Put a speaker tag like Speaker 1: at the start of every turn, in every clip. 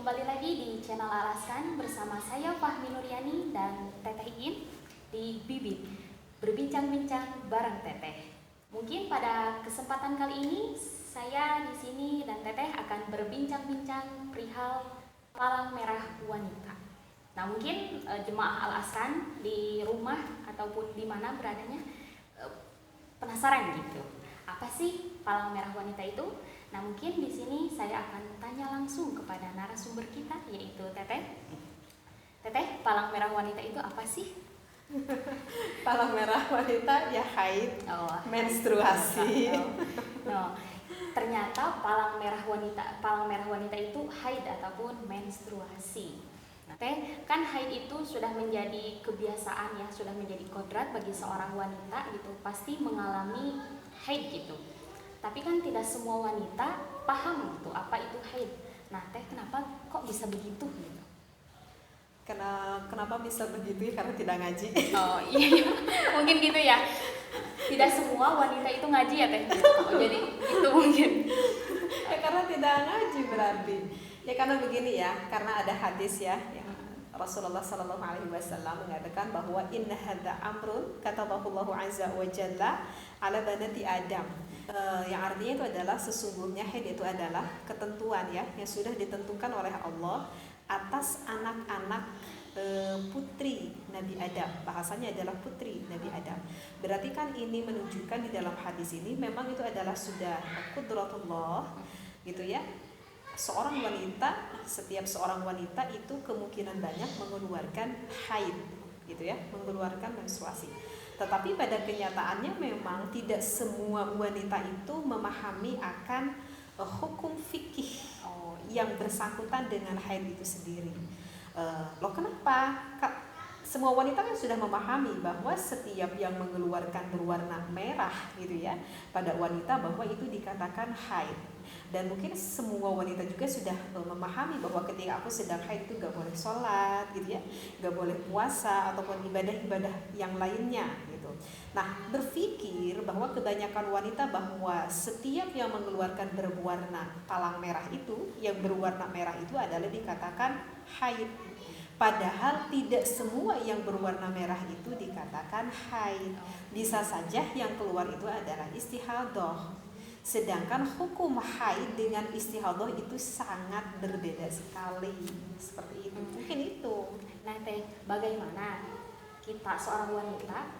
Speaker 1: Kembali lagi di channel Alaskan bersama saya Fahmi Nuryani dan Teteh Iin di Bibit berbincang-bincang bareng Teteh. Mungkin pada kesempatan kali ini saya di sini dan Teteh akan berbincang-bincang perihal palang merah wanita. Nah, mungkin jemaah Al-Askan di rumah ataupun di mana beradanya penasaran gitu. Apa sih palang merah wanita itu? Nah, mungkin di sini saya akan tanya langsung kepada narasumber kita, yaitu Teteh. Teteh, palang merah wanita itu apa sih?
Speaker 2: Palang merah wanita ya haid, menstruasi.
Speaker 1: No, ternyata palang merah wanita itu haid ataupun menstruasi. Nah, Teh, kan haid itu sudah menjadi kebiasaan ya, sudah menjadi kodrat bagi seorang wanita gitu, pasti mengalami haid gitu. Tapi kan tidak semua wanita paham gitu apa itu haid. Nah, Teh, kenapa kok bisa begitu gitu?
Speaker 2: Kenapa bisa begitu? Karena tidak ngaji.
Speaker 1: Oh iya, mungkin gitu ya. Tidak semua wanita itu ngaji ya, Teh. Oh, jadi itu mungkin.
Speaker 2: Ya karena tidak ngaji berarti. Ya karena begini ya, karena ada hadis ya yang Rasulullah Shallallahu Alaihi Wasallam mengatakan bahwa inna hadza amrun katabahullahu azza wa jalla ala banati Adam. Yang artinya itu adalah sesungguhnya haid itu adalah ketentuan ya yang sudah ditentukan oleh Allah atas anak-anak putri Nabi Adam. Bahasanya adalah putri Nabi Adam. Berarti kan ini menunjukkan di dalam hadis ini memang itu adalah sudah qudratullah gitu ya. Setiap seorang wanita itu kemungkinan banyak mengeluarkan haid gitu ya, mengeluarkan menstruasi. Tetapi pada kenyataannya memang tidak semua wanita itu memahami akan hukum fikih yang bersangkutan dengan haid itu sendiri. Loh kenapa? Semua wanita kan sudah memahami bahwa setiap yang mengeluarkan berwarna merah gitu ya pada wanita bahwa itu dikatakan haid. Dan mungkin semua wanita juga sudah memahami bahwa ketika aku sedang haid itu gak boleh sholat gitu ya, gak boleh puasa ataupun ibadah-ibadah yang lainnya gitu. Nah, berpikir bahwa kebanyakan wanita bahwa setiap yang mengeluarkan berwarna palang merah itu, yang berwarna merah itu adalah dikatakan haid. Padahal tidak semua yang berwarna merah itu dikatakan haid. Bisa saja yang keluar itu adalah istihadah. Sedangkan hukum haid dengan istihadah itu sangat berbeda sekali. Seperti itu. Mungkin itu.
Speaker 1: Nah, Teh, bagaimana kita seorang wanita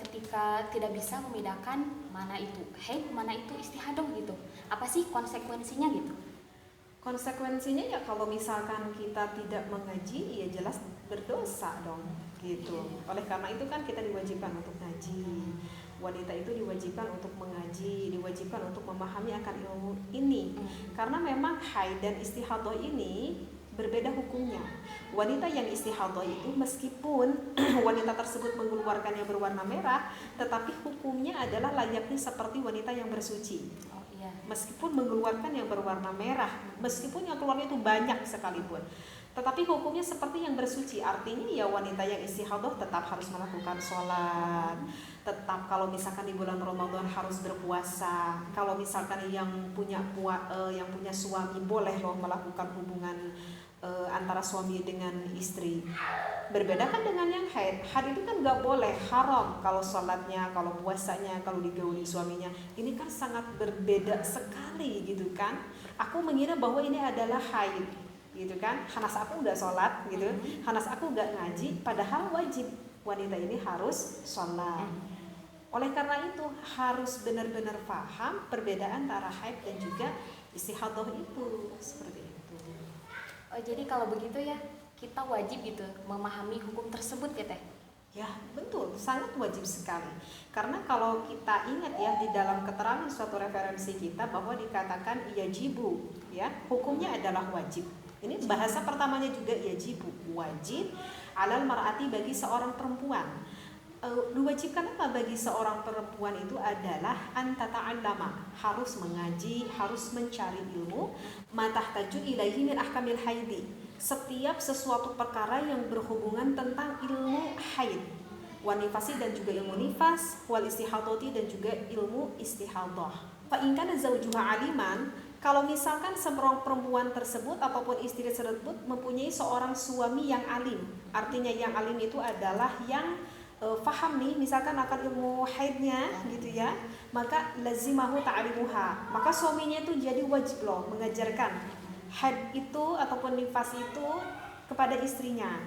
Speaker 1: ketika tidak bisa membedakan mana itu haid, mana itu istihadah gitu? Apa sih konsekuensinya gitu?
Speaker 2: Konsekuensinya ya kalau misalkan kita tidak mengaji, ya jelas berdosa dong gitu. Oleh karena itu kan kita diwajibkan untuk ngaji. Wanita itu diwajibkan untuk mengaji, diwajibkan untuk memahami akan ilmu ini. Karena memang haid dan istihadah ini berbeda hukumnya. Wanita yang istihadah itu meskipun wanita tersebut mengeluarkan yang berwarna merah, tetapi hukumnya adalah layaknya seperti wanita yang bersuci. Meskipun mengeluarkan yang berwarna merah, meskipun yang keluar itu banyak sekalipun, tetapi hukumnya seperti yang bersuci. Artinya ya wanita yang istihadah tetap harus melakukan sholat, tetap kalau misalkan di bulan Ramadan harus berpuasa. Kalau misalkan yang punya suami boleh loh melakukan hubungan antara suami dengan istri. Berbeda kan dengan yang haid. Haid itu kan gak boleh, haram kalau sholatnya, kalau puasanya, kalau digauli suaminya. Ini kan sangat berbeda sekali gitu kan. Aku mengira bahwa ini adalah haid gitu kan. Hanas aku gak sholat gitu, hanas aku gak ngaji, padahal wajib wanita ini harus sholat. Oleh karena itu harus benar-benar paham perbedaan antara haid dan juga istihadah itu. Seperti itu.
Speaker 1: Oh, jadi kalau begitu ya kita wajib gitu memahami hukum tersebut ya, Teh?
Speaker 2: Ya betul, sangat wajib sekali. Karena kalau kita ingat ya di dalam keterangan suatu referensi kita bahwa dikatakan yajibu ya, hukumnya adalah wajib. Ini bahasa pertamanya juga yajibu, wajib alal mar'ati bagi seorang perempuan. Diwajibkan apa bagi seorang perempuan itu adalah antata'allama, harus mengaji, harus mencari ilmu, matahtaju ilaihi min ahkamil haidi, setiap sesuatu perkara yang berhubungan tentang ilmu haid, wanifasi dan juga ilmu nifas, wal istihadati dan juga ilmu istihadah. Fa in kana zawjuha aliman, Kalau misalkan seorang perempuan tersebut ataupun istri tersebut mempunyai seorang suami yang alim, artinya yang alim itu adalah yang faham nih misalkan akan ilmu haidnya gitu ya, maka lazimahu ta'limuha, maka suaminya itu jadi wajib loh mengajarkan haid itu ataupun nifas itu kepada istrinya.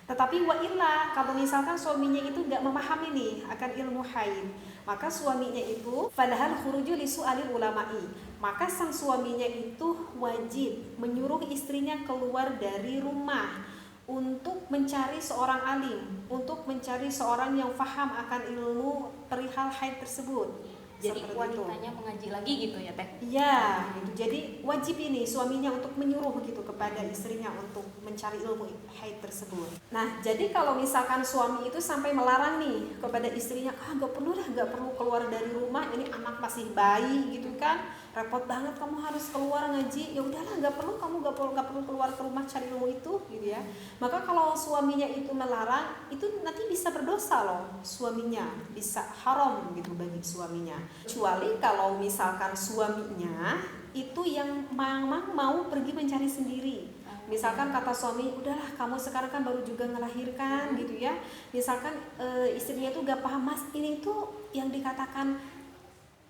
Speaker 2: Tetapi wa illa, kalau misalkan suaminya itu nggak memahami nih akan ilmu haid, maka suaminya itu falahal khuruju li su'alil ulama'i, maka sang suaminya itu wajib menyuruh istrinya keluar dari rumah untuk mencari seorang alim, untuk mencari seorang yang faham akan ilmu perihal haid tersebut.
Speaker 1: Jadi
Speaker 2: Seperti
Speaker 1: wanitanya
Speaker 2: itu.
Speaker 1: mengaji lagi gitu ya Teh?
Speaker 2: Iya, gitu. Jadi wajib ini suaminya untuk menyuruh gitu kepada istrinya untuk mencari ilmu haid tersebut. Nah, jadi kalau misalkan suami itu sampai melarang nih kepada istrinya, nggak perlu dah, nggak perlu keluar dari rumah, ini anak masih bayi gitu kan, repot banget kamu harus keluar ngaji, ya udahlah nggak perlu, kamu nggak perlu keluar ke rumah cari ilmu itu, gitu ya. Maka kalau suaminya itu melarang, itu nanti bisa berdosa loh suaminya, bisa haram gitu bagi suaminya. Kecuali kalau misalkan suaminya itu yang memang mau pergi mencari sendiri. Misalkan kata suami, udahlah kamu sekarang kan baru juga ngelahirkan gitu ya. Misalkan istrinya itu gak paham, mas ini tuh yang dikatakan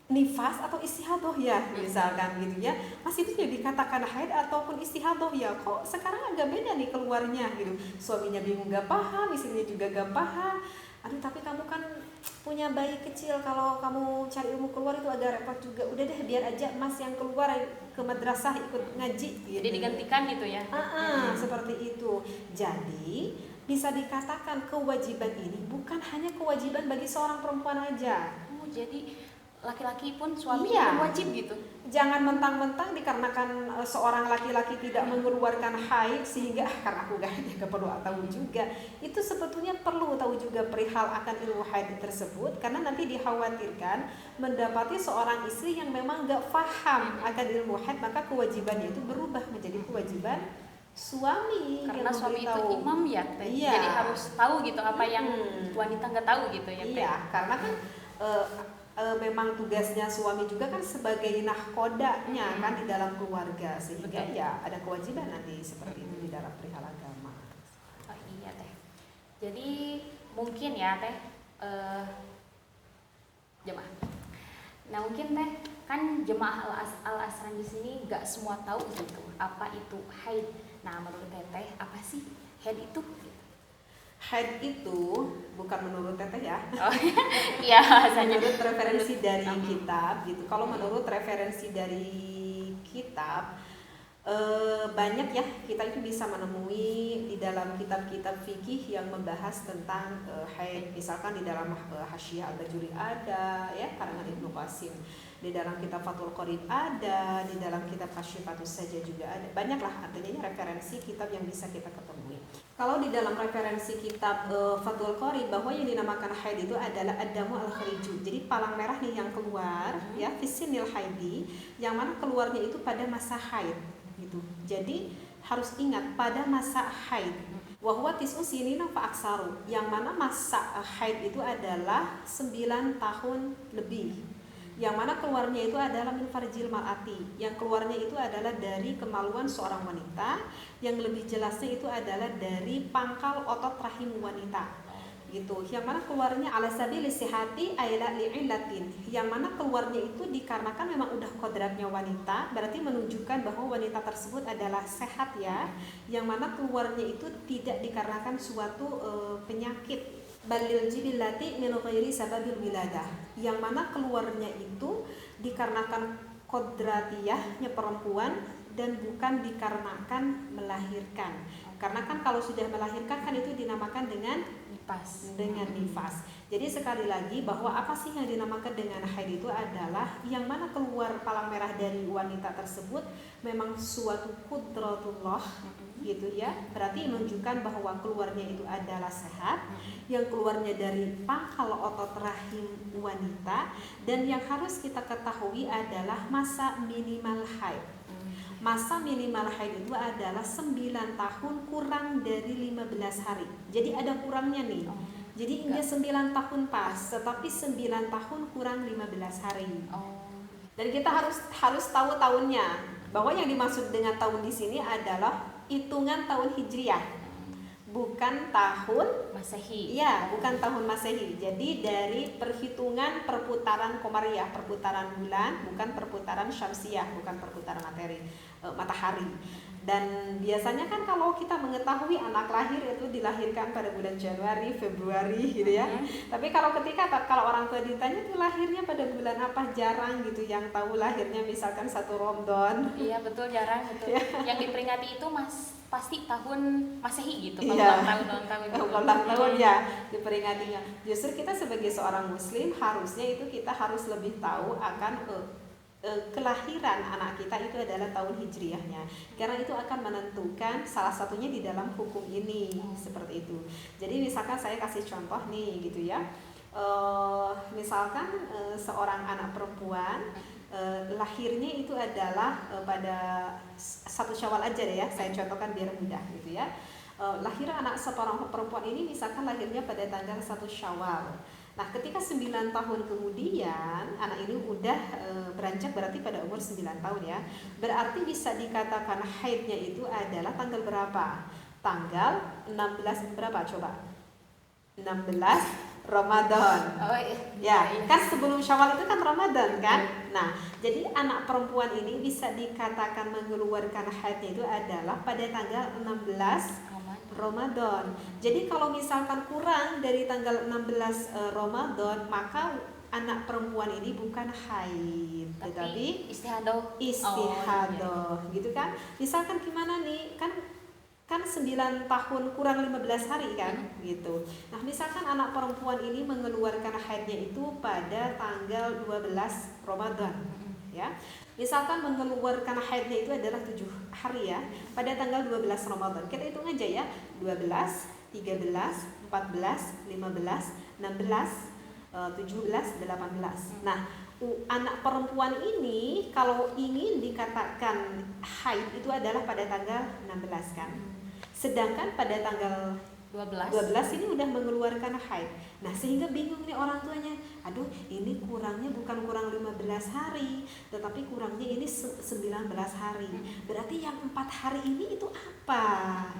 Speaker 2: nifas atau istihadoh ya, misalkan gitu ya. Mas itu yang dikatakan haid ataupun istihadoh ya, kok sekarang agak beda nih keluarnya gitu. Suaminya bingung gak paham, istrinya juga gak paham. Aduh tapi kamu kan punya bayi kecil, kalau kamu cari ilmu keluar itu agak repot juga. Udah deh biar aja mas yang keluar ke madrasah ikut ngaji gitu.
Speaker 1: Jadi digantikan gitu ya?
Speaker 2: Seperti itu. Jadi bisa dikatakan kewajiban ini bukan hanya kewajiban bagi seorang perempuan aja.
Speaker 1: Oh, jadi laki-laki pun suami
Speaker 2: Iya.
Speaker 1: pun wajib gitu?
Speaker 2: Jangan mentang-mentang dikarenakan seorang laki-laki tidak mengeluarkan haid sehingga karena aku gak perlu tahu juga. Itu sebetulnya perlu tahu juga perihal akan ilmu haid tersebut, karena nanti dikhawatirkan mendapati seorang istri yang memang gak paham akan ilmu haid, maka kewajibannya itu berubah menjadi kewajiban suami.
Speaker 1: Karena
Speaker 2: yang
Speaker 1: suami itu
Speaker 2: memberitahu.
Speaker 1: imam ya Teh?
Speaker 2: Iya.
Speaker 1: Jadi harus tahu gitu apa yang wanita nggak tahu gitu ya Teh?
Speaker 2: Iya, karena kan memang tugasnya suami juga kan sebagai nahkodanya kan di dalam keluarga, sehingga
Speaker 1: Betul.
Speaker 2: ya ada kewajiban nanti seperti itu di dalam perihal agama.
Speaker 1: Oh iya Teh. Jadi mungkin ya Teh, jemaah. Nah mungkin Teh, kan jemaah al-asran di sini nggak semua tahu gitu apa itu haid. Nah menurut Teteh apa sih haid itu?
Speaker 2: Haid itu bukan menurut Teteh ya.
Speaker 1: Oh iya bahasanya.
Speaker 2: Menurut referensi dari kitab gitu. Kalau menurut referensi dari kitab banyak ya, kita itu bisa menemui di dalam kitab-kitab fikih yang membahas tentang haid. Misalkan di dalam Hasyiah Al-Bajuri ada ya, karangan Ibnu Qasim. Di dalam kitab Fathul Qorib ada, di dalam kitab Kasyifatus Sajah juga ada. Banyaklah artinya ini referensi kitab yang bisa kita ketemui. Kalau di dalam referensi kitab Fathul Qorib, bahwa yang dinamakan haid itu adalah ad-damu al-khariju. Jadi palang merah nih yang keluar ya, fisinil haidi, yang mana keluarnya itu pada masa haid gitu. Jadi harus ingat pada masa haid. Wahwa tis'u sinina fa aksaru, yang mana masa haid itu adalah 9 tahun lebih. Yang mana keluarnya itu adalah min farjil mar'ati, yang keluarnya itu adalah dari kemaluan seorang wanita, yang lebih jelasnya itu adalah dari pangkal otot rahim wanita gitu. Yang mana keluarnya ala sabili sihati aila li'illatin, yang mana keluarnya itu dikarenakan memang udah kodratnya wanita, berarti menunjukkan bahwa wanita tersebut adalah sehat ya. Yang mana keluarnya itu tidak dikarenakan suatu penyakit, balil jibillati min ghairi sababil wiladah, yang mana keluarnya itu dikarenakan kodratiyahnya perempuan dan bukan dikarenakan melahirkan. Karena kan kalau sudah melahirkan kan itu dinamakan dengan nifas. Jadi sekali lagi bahwa apa sih yang dinamakan dengan haid itu adalah yang mana keluar palang merah dari wanita tersebut memang suatu qudratullah gitu ya, berarti menunjukkan bahwa keluarnya itu adalah sehat, yang keluarnya dari pangkal otot rahim wanita, dan yang harus kita ketahui adalah masa minimal haid. Masa minimal haid itu adalah 9 tahun kurang dari 15 hari. Jadi ada kurangnya nih. Jadi hingga 9 tahun pas, tetapi 9 tahun kurang 15 hari. Dan kita harus tahu tahunnya. Bahwa yang dimaksud dengan tahun di sini adalah hitungan tahun Hijriah, bukan tahun
Speaker 1: Masehi.
Speaker 2: Iya, bukan tahun Masehi. Jadi dari perhitungan perputaran komariah, perputaran bulan, bukan perputaran syamsiah, bukan perputaran matahari. Dan biasanya kan kalau kita mengetahui anak lahir itu dilahirkan pada bulan Januari, Februari gitu ya. Tapi kalau orang tua ditanya itu lahirnya pada bulan apa, jarang gitu yang tahu lahirnya misalkan 1 Ramadan.
Speaker 1: Iya betul, jarang betul.
Speaker 2: Ya.
Speaker 1: Yang diperingati itu pasti tahun Masehi gitu,
Speaker 2: Iya.
Speaker 1: ulang tahun gitu.
Speaker 2: Ulang tahun ya diperingatinya. Justru kita sebagai seorang muslim harusnya itu kita harus lebih tahu akan kelahiran anak kita itu adalah tahun hijriahnya, karena itu akan menentukan salah satunya di dalam hukum ini seperti itu. Jadi misalkan saya kasih contoh nih gitu ya, misalkan seorang anak perempuan lahirnya itu adalah pada 1 Syawal aja deh ya, saya contohkan biar mudah gitu ya. Lahir anak seorang perempuan ini misalkan lahirnya pada tanggal 1 Syawal. Nah, ketika 9 tahun kemudian anak ini udah beranjak berarti pada umur 9 tahun ya. Berarti bisa dikatakan haidnya itu adalah tanggal berapa? Tanggal 16 berapa coba? 16 Ramadan.
Speaker 1: Oh iya.
Speaker 2: Ya, kan sebelum Syawal itu kan Ramadan kan? Nah, jadi anak perempuan ini bisa dikatakan mengeluarkan haidnya itu adalah pada tanggal 16 Ramadan. Jadi kalau misalkan kurang dari tanggal 16 Ramadan, maka anak perempuan ini bukan haid, tetapi
Speaker 1: istihadoh.
Speaker 2: Istihadoh, gitu kan? Misalkan gimana nih? Kan 9 tahun kurang 15 hari kan, gitu. Nah, misalkan anak perempuan ini mengeluarkan haidnya itu pada tanggal 12 Ramadan, ya. Misalkan mengeluarkan haidnya itu adalah 7 hari ya, pada tanggal 12 Ramadan. Kita hitung aja ya, 12, 13, 14, 15, 16, 17, 18. Nah, anak perempuan ini kalau ingin dikatakan haid itu adalah pada tanggal 16 kan. Sedangkan pada tanggal 12 ini udah mengeluarkan haid. Nah, sehingga bingung nih orang tuanya. Aduh, ini kurangnya bukan kurang 15 hari, tetapi kurangnya ini 19 hari. Berarti yang 4 hari ini itu apa?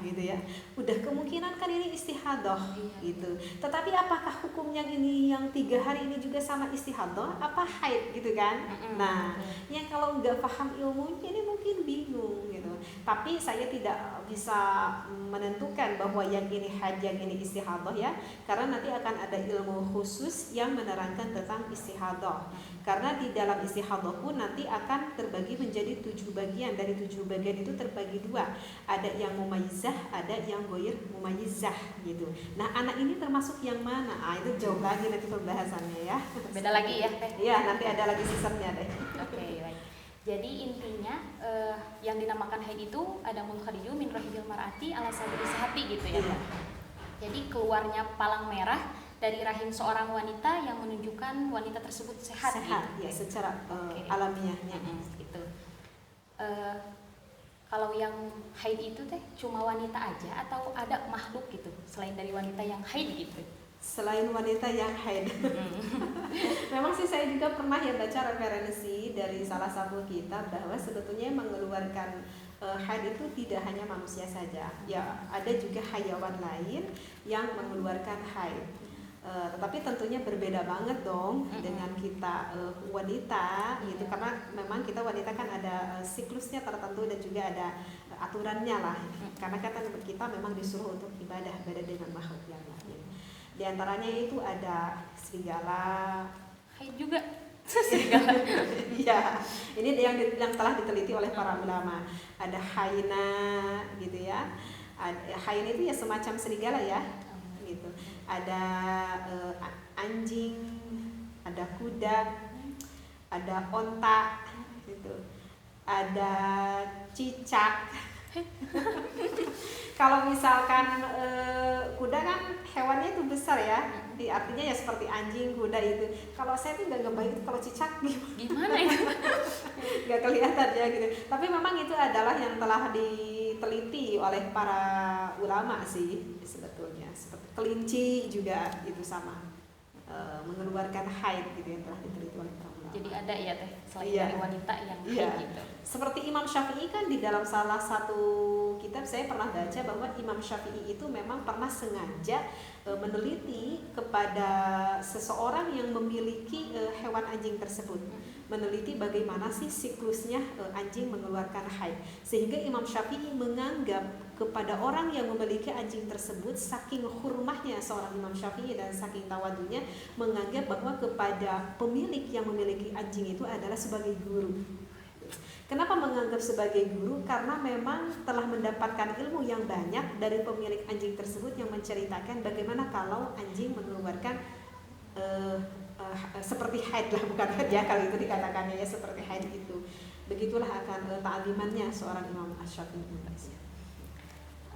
Speaker 2: Gitu ya. Udah kemungkinan kan ini istihadoh gitu. Tetapi apakah hukum yang ini yang 3 hari ini juga sama istihadoh? Apa haid gitu kan? Nah, yang kalau nggak paham ilmunya ini mungkin bingung gitu. Tapi saya tidak bisa menentukan bahwa yang ini haid, yang ini istihadoh ya, karena nanti akan ada ilmu khusus yang menerangkan tentang istihadoh. Karena di dalam istihadoh pun nanti akan terbagi menjadi 7 bagian. Dari 7 bagian itu terbagi 2. Ada yang mumayyizah, ada yang ghair mumayyizah gitu. Nah, anak ini termasuk yang mana? Itu jauh lagi nanti pembahasannya ya.
Speaker 1: Beda lagi ya, Teh?
Speaker 2: Iya, nanti ada lagi seasonnya deh.
Speaker 1: Oke, baik. Jadi intinya yang dinamakan haid itu ada munkhadiju min rahimil mar'ati ala sabili sehati gitu ya.
Speaker 2: Iya.
Speaker 1: Jadi keluarnya palang merah dari rahim seorang wanita yang menunjukkan wanita tersebut sehat gitu.
Speaker 2: Ya, secara alamiahnya
Speaker 1: gitu. Kalau yang haid itu Teh cuma wanita aja atau ada makhluk gitu selain dari wanita yang haid gitu?
Speaker 2: Selain wanita yang haid. Memang sih saya juga pernah ya baca referensi dari salah satu kitab bahwa sebetulnya yang mengeluarkan haid itu tidak hanya manusia saja. Ya, ada juga hayawan lain yang mengeluarkan haid. Tetapi tentunya berbeda banget dong dengan kita wanita gitu, karena memang kita wanita kan ada siklusnya tertentu dan juga ada aturannya lah. Karena kata kita memang disuruh untuk ibadah beda dengan makhluk yang lain. Di antaranya itu ada serigala.
Speaker 1: Haid juga serigala.
Speaker 2: Iya, ini yang telah diteliti oleh para ulama. Ada haina gitu ya. Haina itu ya semacam serigala ya, gitu. Ada anjing, ada kuda, ada onta, gitu. Ada cicak. Kalau misalkan kuda kan hewannya itu besar ya, artinya ya seperti anjing, kuda itu. Kalau saya tuh nggak ngebayang itu kalau cicak
Speaker 1: gimana itu?
Speaker 2: Nggak kelihatan ya gitu. Tapi memang itu adalah yang telah diteliti oleh para ulama sih sebetulnya. Seperti kelinci juga itu sama. mengeluarkan haid gitu yang telah diteliti oleh para ulama.
Speaker 1: Jadi ada ya teh selain
Speaker 2: Iya.
Speaker 1: dari wanita yang
Speaker 2: Iya.
Speaker 1: haid gitu.
Speaker 2: Seperti Imam Syafi'i kan di dalam salah satu kitab saya pernah baca bahwa Imam Syafi'i itu memang pernah sengaja meneliti kepada seseorang yang memiliki hewan anjing tersebut, meneliti bagaimana sih siklusnya anjing mengeluarkan haid, sehingga Imam Syafi'i menganggap kepada orang yang memiliki anjing tersebut, saking hurmahnya seorang Imam Syafi'i dan saking tawadunya, menganggap bahwa kepada pemilik yang memiliki anjing itu adalah sebagai guru. Kenapa menganggap sebagai guru? Karena memang telah mendapatkan ilmu yang banyak dari pemilik anjing tersebut yang menceritakan bagaimana kalau anjing mengeluarkan seperti haid lah, bukan haid ya kalau itu dikatakannya ya seperti haid itu. Begitulah akan ta'limannya seorang Imam Asy-Syafi'i.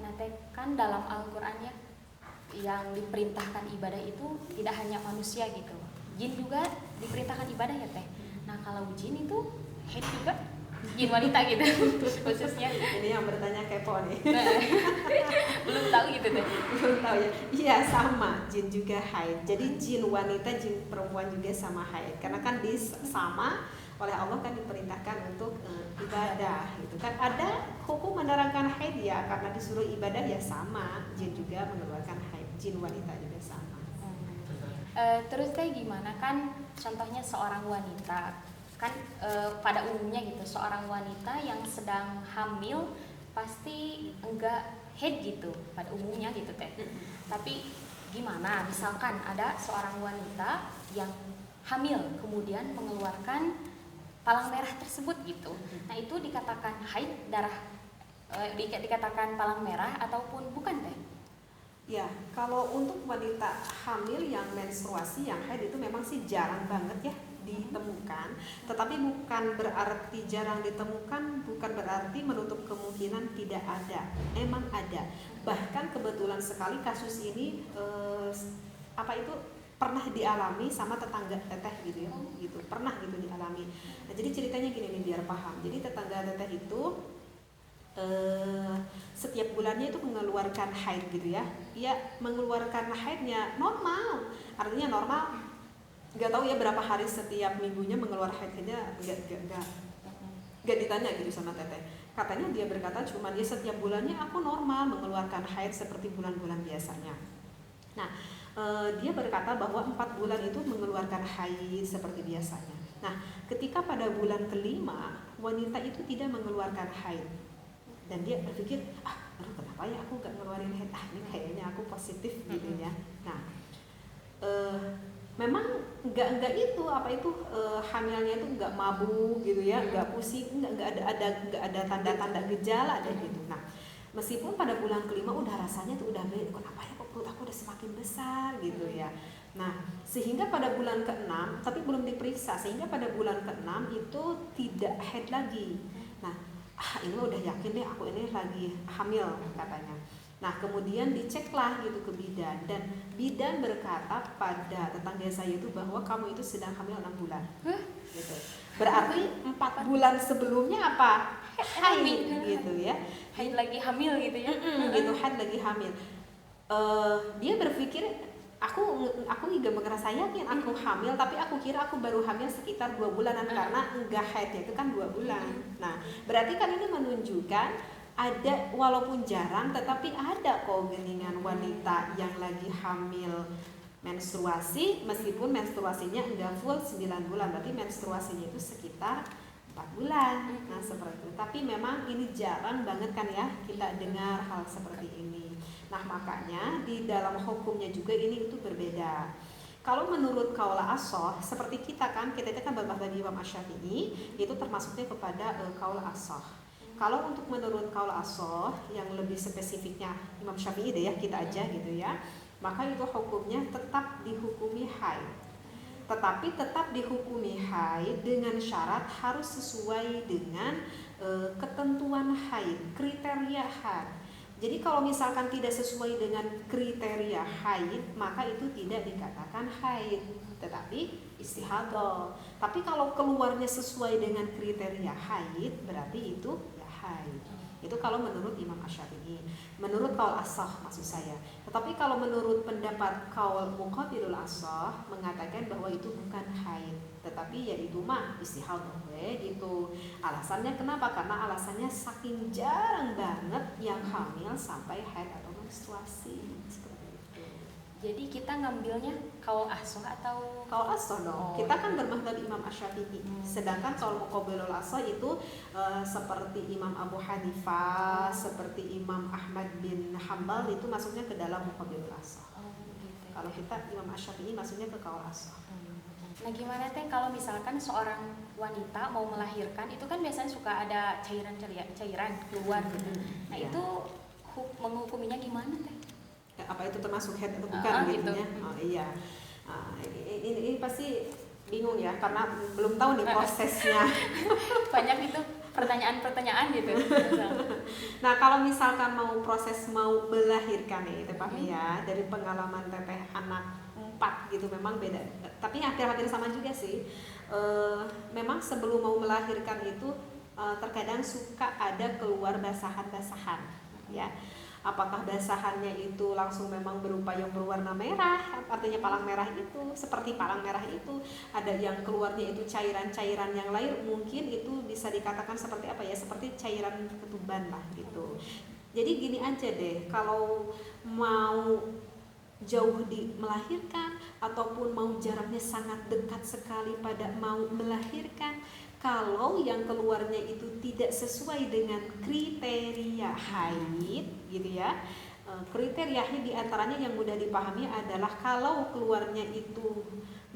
Speaker 1: Nah teh kan dalam Al-Qur'an ya yang diperintahkan ibadah itu tidak hanya manusia gitu, jin juga diperintahkan ibadah ya teh. Nah kalau jin itu haid juga, jin wanita gitu khususnya.
Speaker 2: Ini yang bertanya kepo nih.
Speaker 1: Belum tahu gitu teh.
Speaker 2: Belum tahu ya. Iya sama, jin juga haid. Jadi jin wanita, jin perempuan juga sama haid. Karena kan sama oleh Allah kan diperintahkan untuk ibadah gitu kan. Ada hukum menerangkan haid ya, karena disuruh ibadah ya sama, jin juga mengeluarkan haid, jin wanita juga sama.
Speaker 1: Terus teh gimana kan contohnya seorang wanita kan pada umumnya gitu, seorang wanita yang sedang hamil pasti enggak haid gitu pada umumnya gitu teh. Tapi gimana misalkan ada seorang wanita yang hamil kemudian mengeluarkan palang merah tersebut gitu. Nah itu dikatakan haid, darah dikatakan palang merah ataupun bukan teh?
Speaker 2: Ya, kalau untuk wanita hamil yang menstruasi yang haid itu memang sih jarang banget ya ditemukan. Tetapi bukan berarti jarang ditemukan, bukan berarti menutup kemungkinan tidak ada. Emang ada. Bahkan kebetulan sekali kasus ini pernah dialami sama tetangga teteh gitu ya, gitu pernah gitu dialami. Nah, jadi ceritanya gini nih biar paham. Jadi tetangga teteh itu setiap bulannya itu mengeluarkan haid gitu ya. Ia mengeluarkan haidnya normal, artinya normal. Nggak tahu ya berapa hari setiap minggunya mengeluarkan haidnya, nggak ditanya gitu sama teteh. Katanya dia berkata cuman ya setiap bulannya aku normal mengeluarkan haid seperti bulan-bulan biasanya. Nah, dia berkata bahwa 4 bulan itu mengeluarkan haid seperti biasanya. Nah, ketika pada bulan kelima wanita itu tidak mengeluarkan haid dan dia berpikir, aduh kenapa ya aku gak ngeluarin haid, ini kayaknya aku positif gitu ya. Nah, memang nggak itu hamilnya itu nggak mabuk gitu ya, nggak pusing, nggak ada tanda-tanda gejala ada gitu. Nah, meskipun pada bulan kelima udah rasanya tuh udah beda, kenapa ya kok perut aku udah semakin besar gitu ya. Nah, sehingga pada bulan ke-6, tapi belum diperiksa, sehingga pada bulan ke-6 itu tidak haid lagi. Nah, ini udah yakin deh aku ini lagi hamil katanya. Nah, kemudian diceklah gitu ke bidan, dan bidan berkata pada tetangga saya itu bahwa kamu itu sedang hamil 6 bulan. Gitu. Berarti 4 bulan sebelumnya apa? Haid gitu ya.
Speaker 1: Haid lagi hamil gitu ya.
Speaker 2: Gitu, haid lagi hamil. Dia berpikir aku juga merasa yakin aku hamil, tapi aku kira aku baru hamil sekitar 2 bulanan karena enggak haidnya itu kan 2 bulan. Nah, berarti kan ini menunjukkan ada, walaupun jarang tetapi ada kok geningan wanita yang lagi hamil menstruasi, meskipun menstruasinya enggak full 9 bulan, berarti menstruasinya itu sekitar 4 bulan. Nah, seperti itu. Tapi memang ini jarang banget kan ya kita dengar hal seperti ini. Nah, makanya di dalam hukumnya juga ini itu berbeda. Kalau menurut Qaul As-Shah, seperti kita kan berbahasa bagi Imam Asy-Syafi'i, itu termasuknya kepada Qaul As-Shah. Kalau untuk menurut Qaul As-Shah yang lebih spesifiknya Imam Syafi'i deh ya, kita aja gitu ya, maka itu hukumnya tetap dihukumi haid. Tetapi tetap dihukumi haid dengan syarat harus sesuai dengan ketentuan haid, kriteria haid. Jadi kalau misalkan tidak sesuai dengan kriteria haid, maka itu tidak dikatakan haid, tetapi istihadah. Tapi kalau keluarnya sesuai dengan kriteria haid, berarti itu ya haid. Itu kalau menurut Imam Asy-Syafi'i, menurut qaul as-shah maksud saya. Tetapi kalau menurut pendapat qaul muqabilul as-shah mengatakan bahwa itu bukan haid, tetapi yaitu mah istihadhah gitu. Alasannya kenapa? Karena alasannya saking jarang banget yang hamil sampai haid atau menstruasi.
Speaker 1: Jadi kita ngambilnya qaul as-shah atau
Speaker 2: Qaul as-shah dong. Kita kan bermadzhab Imam Asy-Syafi'i. Sedangkan qaul muqabilul as-shah itu seperti Imam Abu Hanifah, seperti Imam Ahmad bin Hambal itu masuknya ke dalam muqabilul as-shah.
Speaker 1: gitu.
Speaker 2: Kalau kita Imam Asy-Syafi'i masuknya ke qaul as-shah.
Speaker 1: Nah gimana teh kalau misalkan seorang wanita mau melahirkan itu kan biasanya suka ada cairan keluar gitu. Nah
Speaker 2: Ya.
Speaker 1: itu menghukuminya gimana teh?
Speaker 2: Apa itu termasuk haid atau bukan gitu ya? Oh iya. Ini pasti bingung ya karena belum tahu nih prosesnya.
Speaker 1: Banyak itu pertanyaan-pertanyaan gitu.
Speaker 2: Nah kalau misalkan mau proses mau melahirkan nih Teh Fahmi ya, dari pengalaman Teteh anak 4 gitu memang beda, tapi hampir-hampir sama juga sih. Memang sebelum mau melahirkan itu terkadang suka ada keluar basahan-basahan ya. Apakah basahannya itu langsung memang berupa yang berwarna merah, artinya palang merah itu, seperti palang merah itu, ada yang keluarnya itu cairan-cairan yang lain, mungkin itu bisa dikatakan seperti apa ya, seperti cairan ketuban lah gitu. Jadi gini aja deh, kalau mau jauh di melahirkan ataupun mau jaraknya sangat dekat sekali pada mau melahirkan, kalau yang keluarnya itu tidak sesuai dengan kriteria haid gitu ya. Kriteria haid diantaranya yang mudah dipahami adalah kalau keluarnya itu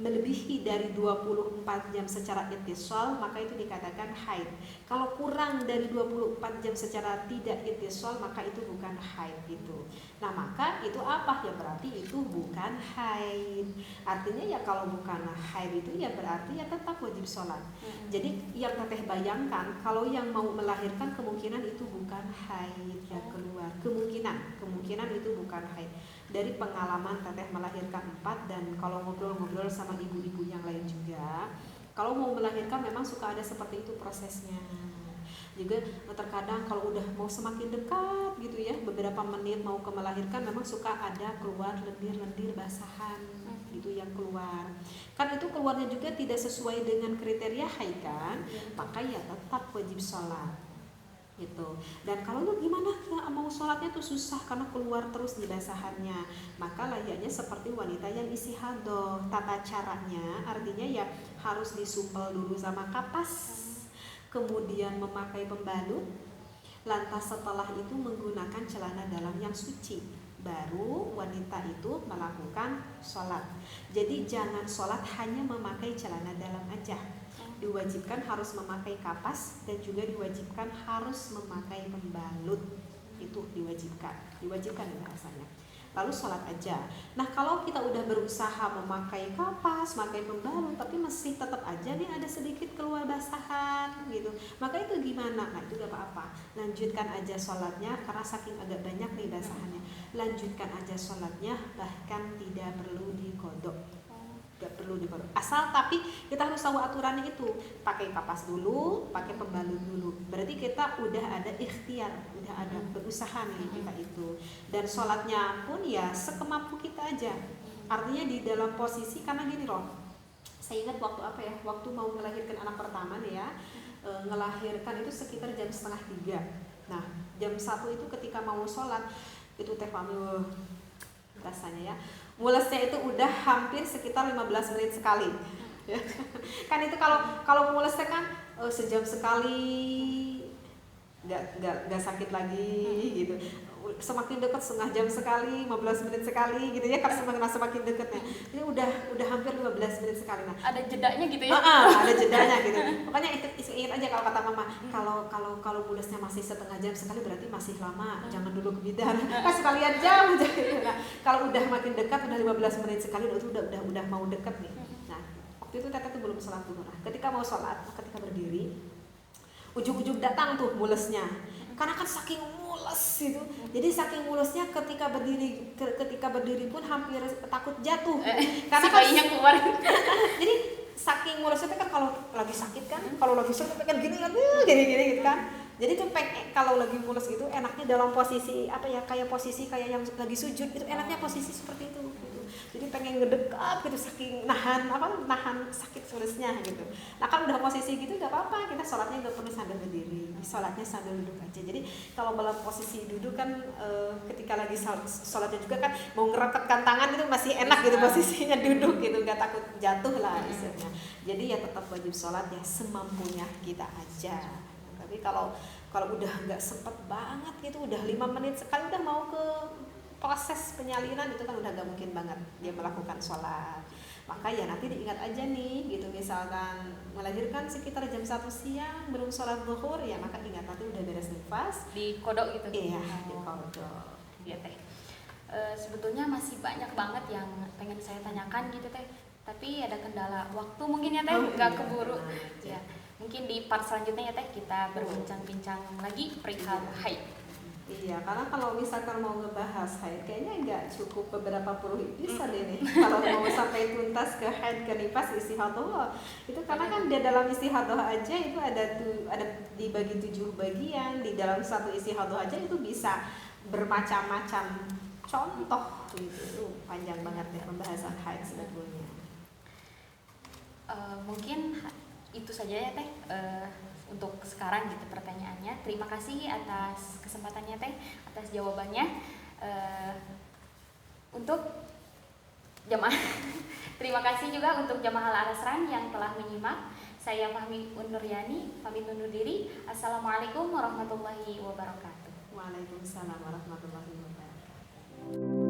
Speaker 2: melebihi dari 24 jam secara ittisal, maka itu dikatakan haid. Kalau kurang dari 24 jam secara tidak ittisal, maka itu bukan haid gitu. Nah maka itu apa? Ya berarti itu bukan haid. Artinya ya kalau bukan haid itu ya berarti ya tetap wajib sholat. Jadi yang Teteh bayangkan kalau yang mau melahirkan kemungkinan itu bukan haid yang keluar. Kemungkinan itu bukan haid. Dari pengalaman Teteh melahirkan 4 dan kalau ngobrol-ngobrol sama ibu-ibu yang lain juga, kalau mau melahirkan memang suka ada seperti itu prosesnya. Juga terkadang kalau udah mau semakin dekat gitu ya, beberapa menit mau ke melahirkan memang suka ada keluar lendir-lendir basahan gitu yang keluar. Kan itu keluarnya juga tidak sesuai dengan kriteria haid kan, maka ya tetap wajib sholat gitu. Dan kalau lu gimana ya mau sholatnya tuh susah karena keluar terus di basahannya, maka layaknya seperti wanita yang istihadhah. Tata caranya artinya ya harus disupel dulu sama kapas, kemudian memakai pembalut, lantas setelah itu menggunakan celana dalam yang suci, baru wanita itu melakukan sholat. Jadi jangan sholat hanya memakai celana dalam aja, diwajibkan harus memakai kapas dan juga diwajibkan harus memakai pembalut. Itu diwajibkan bahasanya. Lalu sholat aja. Nah kalau kita udah berusaha memakai kapas, memakai pembalut, tapi masih tetap aja nih ada sedikit keluar basahan gitu, maka itu gimana? Nah itu gak apa-apa, lanjutkan aja sholatnya karena saking agak banyak nih basahannya. Lanjutkan aja sholatnya, bahkan tidak perlu diqodho. Gak perlu diqodho. Asal tapi kita harus tahu aturannya itu, pakai kapas dulu, pakai pembalut dulu. Berarti kita udah ada ikhtiar, udah ada berusaha nih kita itu. Dan sholatnya pun ya sekemampu kita aja. Artinya di dalam posisi, karena gini loh, saya ingat waktu apa ya, waktu mau melahirkan anak pertama nih ya, ngelahirkan itu sekitar jam 2:30. Nah jam 1 itu ketika mau sholat itu Teh Fahmi rasanya ya, mulesnya itu udah hampir sekitar 15 menit sekali. Kan itu kalau mulesnya kan sejam sekali, nggak sakit lagi gitu. Semakin dekat setengah jam sekali, 15 menit sekali gitu ya, karena semakin dekatnya. Ini udah hampir 15 menit sekali. Nah,
Speaker 1: ada jedanya gitu ya?
Speaker 2: Ada jedanya gitu. Makanya ingat aja kalau kata mama, kalau mulesnya masih setengah jam sekali berarti masih lama, jangan dulu ke bidan. Kan sekalian jam. Nah, kalau udah makin dekat, udah 15 menit sekali, udah mau dekat nih. Nah, waktu itu Teteh tuh belum sholat dulu. Nah, ketika mau sholat, ketika berdiri, ujung-ujung datang tuh mulesnya. Karena kan saking mules gitu, jadi saking mulesnya ketika berdiri pun hampir takut jatuh. Karena
Speaker 1: si bayinya keluar.
Speaker 2: Jadi saking mulesnya kan kalau lagi sakit kan, kalau lagi sakit kan gini gitu kan. Jadi tuh kalau lagi mulus gitu enaknya dalam posisi apa ya, kayak posisi kayak yang lagi sujud itu, enaknya posisi seperti itu gitu. Jadi pengen ngedekap gitu saking nahan sakit mulusnya gitu. Nah kan udah posisi gitu gak apa-apa, kita sholatnya gak perlu sambil berdiri, sholatnya sambil duduk aja. Jadi kalau dalam posisi duduk kan ketika lagi sholatnya juga kan mau ngerekatkan tangan itu masih enak gitu posisinya duduk gitu, gak takut jatuh lah istilahnya. Jadi ya tetap wajib sholat ya semampunya kita aja. Tapi kalau udah nggak sempet banget gitu, udah 5 menit sekali udah mau ke proses penyalinan, itu kan udah nggak mungkin banget dia melakukan sholat. Maka ya nanti diingat aja nih gitu, misalkan melahirkan sekitar jam 1 siang belum sholat zuhur, ya maka ingat nanti udah beres nifas
Speaker 1: Di kodok gitu.
Speaker 2: iya di kodok.
Speaker 1: Iya teh. Sebetulnya masih banyak banget yang pengen saya tanyakan gitu teh, tapi ada kendala waktu mungkin ya teh, nggak keburu ya. Mungkin di part selanjutnya ya teh kita berbincang-bincang lagi perihal haid.
Speaker 2: Iya, karena kalau misalkan mau ngebahas haid kayaknya nggak cukup beberapa puluh episode ini. Kalau mau sampai tuntas ke haid ke nifas istihadah itu, karena kan di dalam istihadah aja itu ada dibagi 7 bagian. Di dalam satu istihadah aja itu bisa bermacam-macam contoh gitu. Panjang banget ya pembahasan haid sebetulnya.
Speaker 1: Mungkin itu saja ya teh untuk sekarang gitu pertanyaannya. Terima kasih atas kesempatannya teh, atas jawabannya. Untuk jamaah terima kasih juga untuk jamaah Al-Asran yang telah menyimak. Saya Fahmi Nuryani pamit undur diri. Assalamualaikum warahmatullahi wabarakatuh.
Speaker 2: Waalaikumsalam warahmatullahi wabarakatuh.